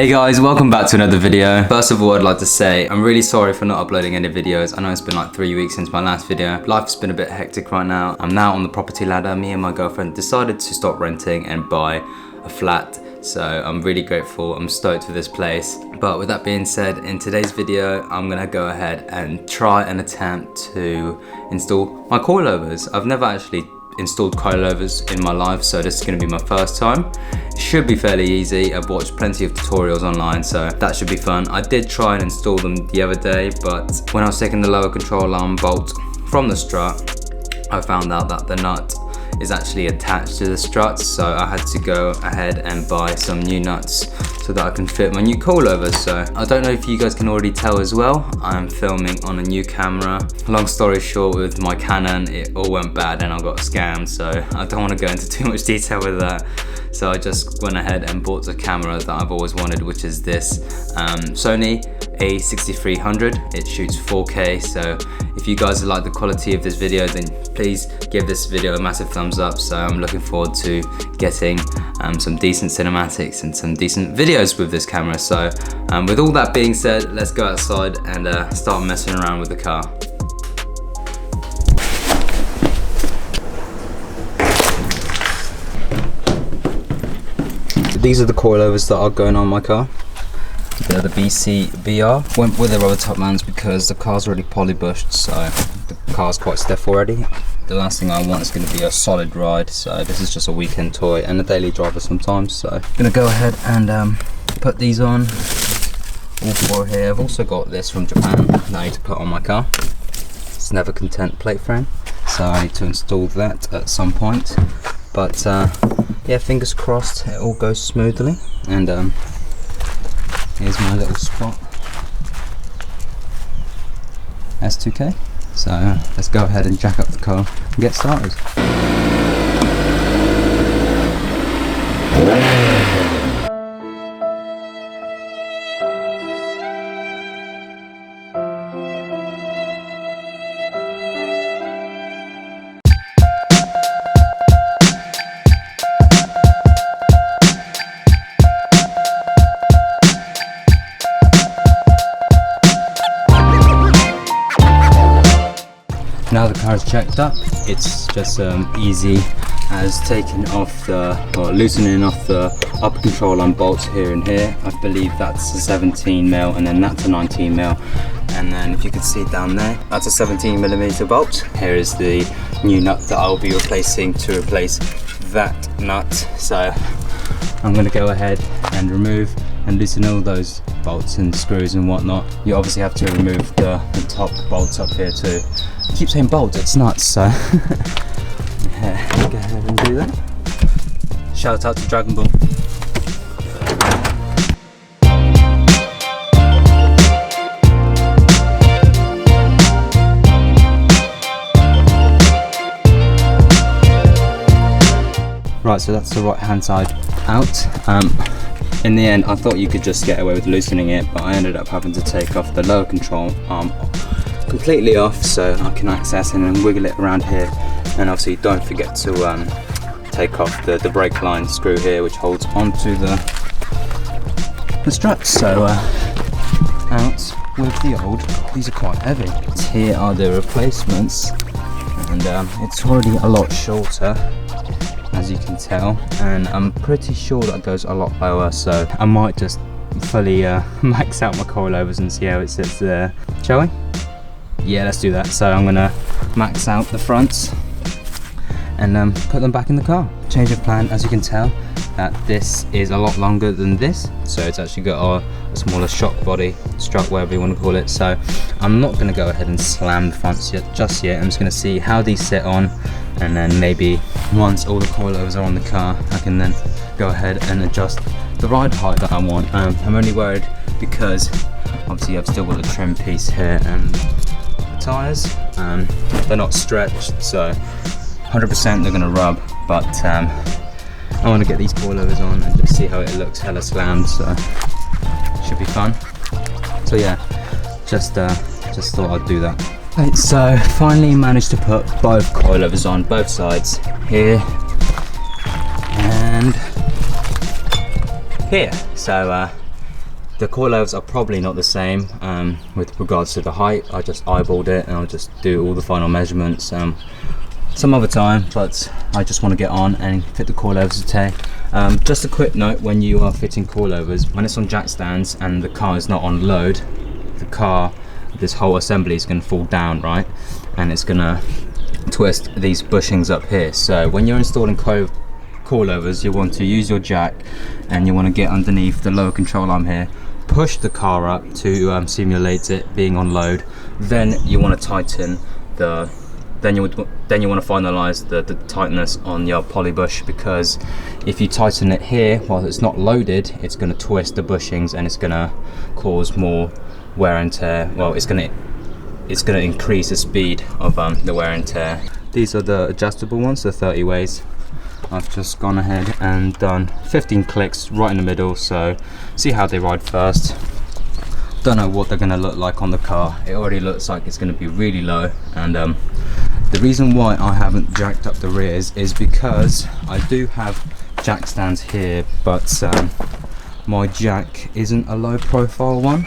Hey guys, welcome back to another video. First of all, I'd like to say I'm really sorry for not uploading any videos. I know it's been like 3 weeks since my last video. Life's been a bit hectic right now. I'm now on the property ladder. Me and my girlfriend decided to stop renting and buy a flat. So I'm really grateful. I'm stoked for this place. But with that being said, in today's video, I'm gonna go ahead and try and attempt to install my coilovers. I've never actually installed coilovers in my life, so this is going to be my first time. It should be fairly easy. I've watched plenty of tutorials online, so that should be fun. I did try and install them the other day, but when I was taking the lower control arm bolt from the strut, I found out that the nut is actually attached to the struts, so I had to go ahead and buy some new nuts so that I can fit my new coilovers. So I don't know if you guys can already tell as well, I'm filming on a new camera. Long story short, with my Canon, it all went bad and I got scammed, so I don't want to go into too much detail with that. So I just went ahead and bought a camera that I've always wanted, which is this Sony A6300. It shoots 4K, so if you guys like the quality of this video, then please give this video a massive thumbs up. So I'm looking forward to getting some decent cinematics and some decent videos with this camera. So with all that being said, let's go outside and start messing around with the car. These are the coilovers that are going on my car. They're the BCBR. Went with the rubber top mans because the car's already polybushed, so the car's quite stiff already. The last thing I want is going to be a solid ride, so this is just a weekend toy and a daily driver sometimes. So I'm going to go ahead and put these on, all four here. I've also got this from Japan that I need to put on my car. It's never content plate frame, so I need to install that at some point. But yeah, fingers crossed it all goes smoothly. And here's my little spot, S2K. So let's go ahead and jack up the car and get started. Now the car is checked up, it's just easy as taking off or loosening off the upper control arm bolts here and here. I believe that's a 17mm and then that's a 19mm. And then if you can see down there, that's a 17mm bolt. Here is the new nut that I'll be replacing to replace that nut. So I'm going to go ahead and remove and loosen all those bolts and screws and whatnot. You obviously have to remove the top bolts up here too. I keep saying bolts, it's nuts, so yeah, go ahead and do that. Shout out to Dragon Ball. Right, so that's the right hand side out. In the end, I thought you could just get away with loosening it, but I ended up having to take off the lower control arm completely off so I can access it and wiggle it around here. And obviously don't forget to take off the brake line screw here, which holds onto the struts. So out with the old. These are quite heavy. Here are the replacements, and it's already a lot shorter, as you can tell, and I'm pretty sure that goes a lot lower, so I might just fully max out my coilovers and see how it sits there. Shall we? Yeah, let's do that. So I'm gonna max out the fronts and put them back in the car. Change of plan, as you can tell, that this is a lot longer than this, so it's actually got a smaller shock body, strut, whatever you want to call it. So I'm not gonna go ahead and slam the fronts just yet. I'm just gonna see how these sit on, and then maybe once all the coilovers are on the car, I can then go ahead and adjust the ride height that I want. I'm only worried because obviously I've still got a trim piece here and the tyres, they're not stretched, so 100% they're gonna rub, but I want to get these coilovers on and just see how it looks hella slammed, so should be fun. So yeah, just thought I'd do that. Right, so finally managed to put both coilovers on, both sides, here and here. So The coilovers are probably not the same with regards to the height. I just eyeballed it and I'll just do all the final measurements some other time, but I just want to get on and fit the coilovers today. Just a quick note, when you are fitting coilovers, when it's on jack stands and the car is not on load, this whole assembly is going to fall down, right? And it's going to twist these bushings up here. So when you're installing coilovers, you want to use your jack and you want to get underneath the lower control arm here, push the car up to simulate it being on load. Then you want to tighten then you want to finalize the tightness on your poly bush, because if you tighten it here while it's not loaded, it's going to twist the bushings and it's going to cause more wear and tear. Well, it's going to increase the speed of the wear and tear. These are the adjustable ones, the 30 ways. I've just gone ahead and done 15 clicks right in the middle, so see how they ride first. Don't know what they're going to look like on the car. It already looks like it's going to be really low, and the reason why I haven't jacked up the rears is because I do have jack stands here, but my jack isn't a low profile one,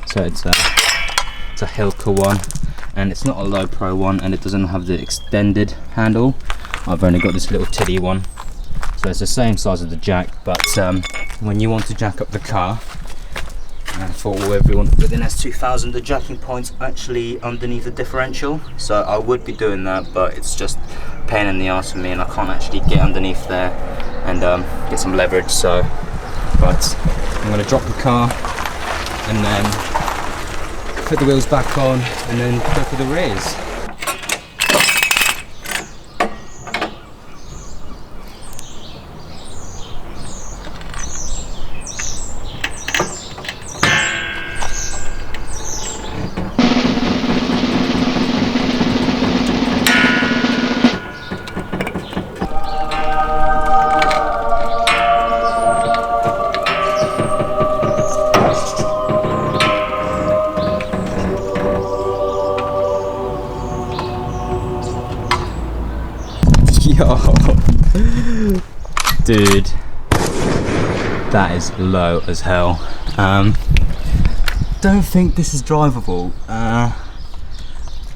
so it's a Hilker one, and it's not a low pro one, and it doesn't have the extended handle. I've only got this little titty one, so it's the same size as the jack. But when you want to jack up the car, for everyone with an S2000, the jacking point's actually underneath the differential, so I would be doing that, but it's just a pain in the arse for me and I can't actually get underneath there and get some leverage. So but I'm going to drop the car and then put the wheels back on and then go for the rears. Yo, dude, that is low as hell. Don't think this is drivable.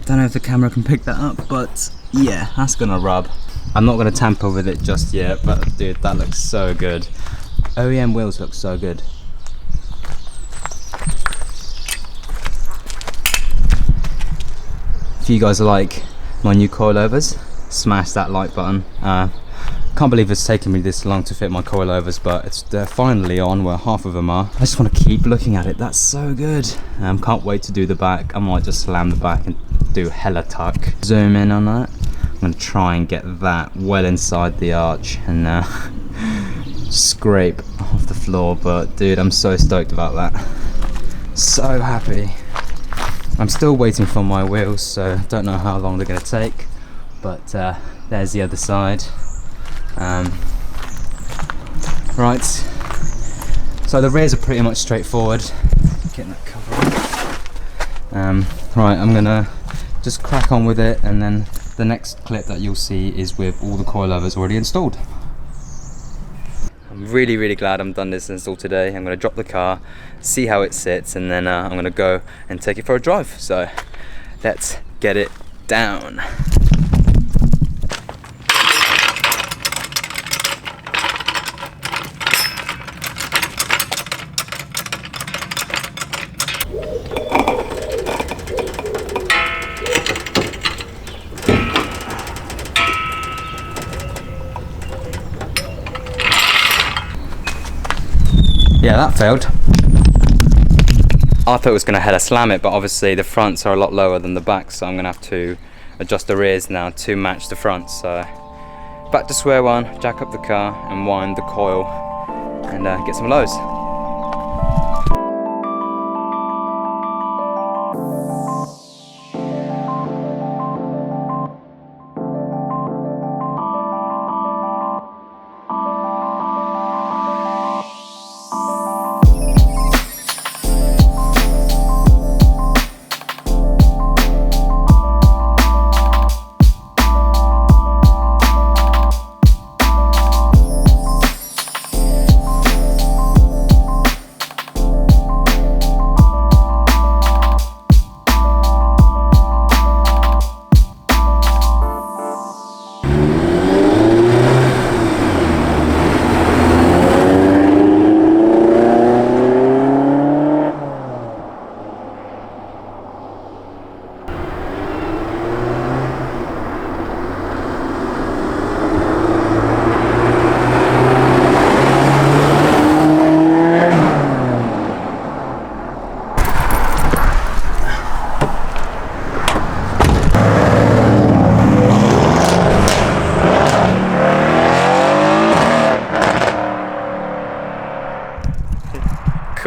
Don't know if the camera can pick that up, but yeah, that's gonna rub. I'm not gonna tamper with it just yet, but dude, that looks so good. OEM wheels look so good. If you guys like my new coilovers, smash that like button. Can't believe it's taken me this long to fit my coilovers, but they're finally on where half of them are. I just want to keep looking at it. That's so good. Can't wait to do the back. I might just slam the back and do hella tuck. Zoom in on that. I'm going to try and get that well inside the arch and scrape off the floor, but dude, I'm so stoked about that. So happy. I'm still waiting for my wheels, so don't know how long they're going to take. But there's the other side. Right, so the rears are pretty much straightforward. Getting that cover on. Right, I'm gonna just crack on with it, and then the next clip that you'll see is with all the coilovers already installed. I'm really glad I'm done this install today. I'm gonna drop the car, see how it sits, and then I'm gonna go and take it for a drive. So let's get it down. Yeah, that failed. I thought it was going to hella slam it, but obviously the fronts are a lot lower than the backs, so I'm going to have to adjust the rears now to match the fronts. So back to square one, jack up the car and wind the coil and get some lows.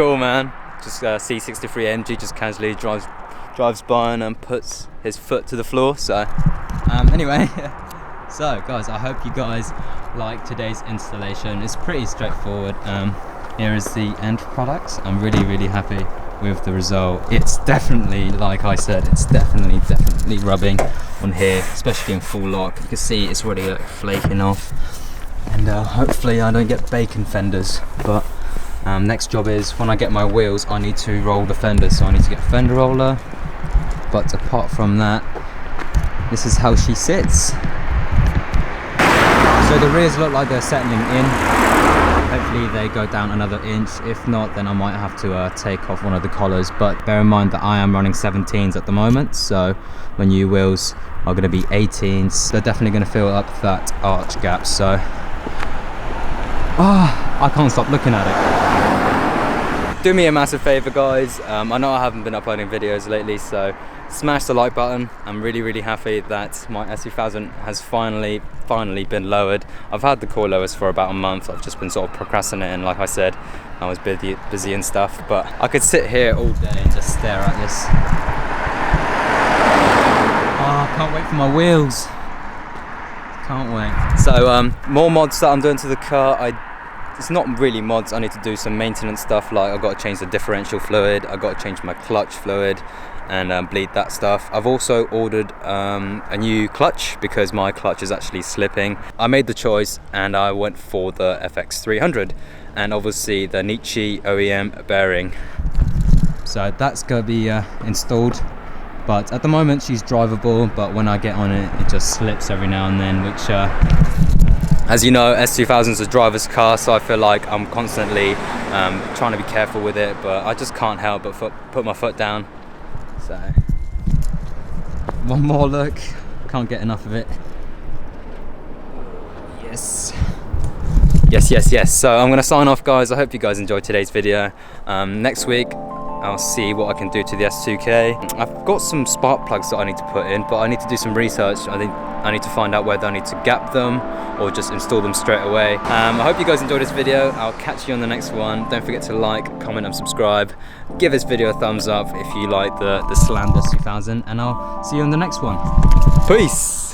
cool, man. Just C63 AMG just casually drives by and puts his foot to the floor. So anyway, so guys, I hope you guys like today's installation. It's pretty straightforward. Here is the end product. I'm really happy with the result. It's definitely, like I said, it's definitely rubbing on here, especially in full lock. You can see it's already like flaking off, and hopefully I don't get bacon fenders. But next job is when I get my wheels, I need to roll the fenders, so I need to get a fender roller. But apart from that, this is how she sits. So the rears look like they're settling in. Hopefully they go down another inch. If not, then I might have to take off one of the collars. But bear in mind that I am running 17s at the moment, so my new wheels are going to be 18s. They're definitely going to fill up that arch gap. So I can't stop looking at it. Do me a massive favor, guys. I know I haven't been uploading videos lately, so smash the like button. I'm really happy that my S2000 has finally been lowered. I've had the coilovers for about a month. I've just been sort of procrastinating. Like I said, I was busy and stuff, but I could sit here all day and just stare at this. I can't wait for my wheels. Can't wait. So more mods that I'm doing to the car. It's not really mods. I need to do some maintenance stuff, like I've got to change the differential fluid, I've got to change my clutch fluid and bleed that stuff. I've also ordered a new clutch because my clutch is actually slipping. I made the choice and I went for the FX300 and obviously the Nietzsche OEM bearing. So that's going to be installed, but at the moment she's drivable, but when I get on it, it just slips every now and then, which as you know, S2000 is a driver's car, so I feel like I'm constantly trying to be careful with it, but I just can't help but put my foot down. So, one more look, can't get enough of it. Yes. So I'm gonna sign off, guys. I hope you guys enjoyed today's video. Next week, I'll see what I can do to the S2K. I've got some spark plugs that I need to put in, but I need to do some research. I think I need to find out whether I need to gap them or just install them straight away. I hope you guys enjoyed this video. I'll catch you on the next one. Don't forget to like, comment and subscribe. Give this video a thumbs up if you like the Slam S2000, and I'll see you on the next one. Peace!